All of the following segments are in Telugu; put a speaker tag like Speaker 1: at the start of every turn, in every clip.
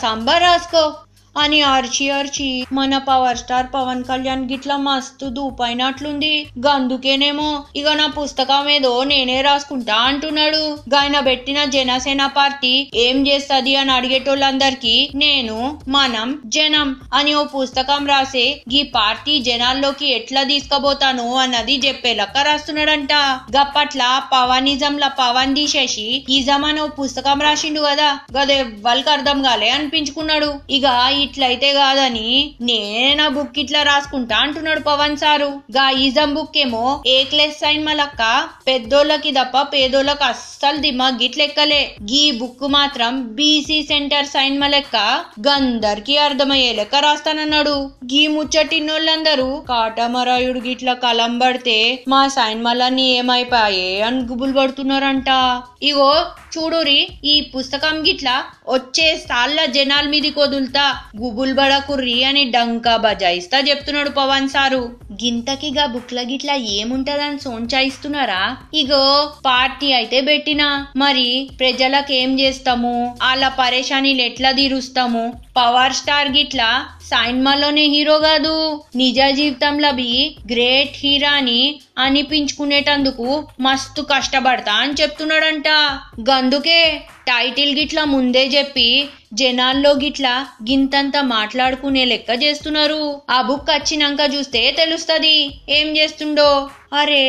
Speaker 1: సంబర్ రాసుకో అని అర్చి అర్చి మన పవర్ స్టార్ పవన్ కళ్యాణ్ గిట్లా మస్తు దూపైనట్లుంది. గందుకేనేమో ఇక నా పుస్తకం ఏదో నేనే రాసుకుంటా అంటున్నాడు. గాయన పెట్టిన జనసేన పార్టీ ఏం చేస్తది అని అడిగేటోళ్ళందరికీ నేను మనం జనం అని ఓ పుస్తకం రాసే ఈ పార్టీ జనాల్లోకి ఎట్లా తీసుకుపోతాను అన్నది చెప్పే లెక్క రాస్తున్నాడంట. గప్పట్ల పవనిజంల పవన్ తీసేసి ఇజం అని ఓ పుస్తకం రాసిండు కదా, గదెవ్వరికి అర్థం కాలే అనిపించుకున్నాడు. ఇక ఇట్లయితే కాదని నేనే నా బుక్ ఇట్లా రాసుకుంటా అంటున్నాడు పవన్ సారు. గా ఈజం బుక్ ఏమో ఏ క్లాస్ సైన్ మలక్క పెద్దోళ్ళకి తప్ప పేదోళ్ళకి అస్సలు దిమాగ్ గిట్లెక్కలే. గీ బుక్ మాత్రం బీసీ సెంటర్ సైన్ మలెక్క గందరికి అర్థమయ్యే లెక్క రాస్తానన్నాడు. గీ ముచ్చటిన్నోళ్ళందరూ కాటమరాయుడు గిట్ల కలం పడితే మా సైన్ మలన్నీ ఏమైపోయే అని గుబులు పడుతున్నారంట. ఇగో చూడురి, ఈ పుస్తకం గిట్లా వచ్చే స్థాళ్ళ జనాల మీది కొదులుతా, గుబుల్ బడకుర్రి అని డంకా బజాయిస్తా చెప్తున్నాడు పవన్ సారు. గింతకిగా బుక్ల గిట్లా ఏముంటదని సోంచాయిస్తున్నారా? ఇగో పార్టీ అయితే పెట్టినా మరి ప్రజలకేం చేస్తాము, వాళ్ళ పరేషానీలు ఎట్లా తీరుస్తాము? పవర్ స్టార్ గిట్లా సైన్మాలోనే హీరో కాదు, నిజ జీవితంలో బి గ్రేట్ హీరాని అనిపించుకునేటందుకు మస్తు కష్టపడతా అని చెప్తున్నాడంట. గందుకే టైటిల్ గిట్లా ముందే చెప్పి జనాల్లో గిట్లా గింతంత మాట్లాడుకునే లెక్క చేస్తున్నారు. ఆ బుక్ వచ్చినాక చూస్తే తెలుస్తది ఏం చేస్తుండో. అరే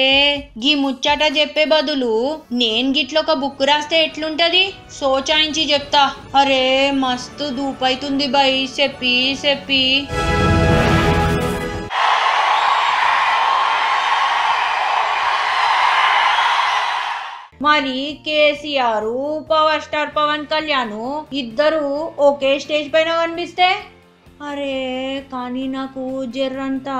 Speaker 1: గీ ముచ్చట చెప్పే బదులు నేను గిట్ల ఒక బుక్ రాస్తే ఎట్లుంటది సోచాయించి చెప్తా. అరే మస్తు దూపైతుంది బై చెప్పి చెప్పి. మరి కేసీఆర్ పవర్ స్టార్ పవన్ కళ్యాణ్ ఇద్దరు ఒకే స్టేజ్ పైన కనిపిస్తే అరే కానీ నాకు జర్రంతా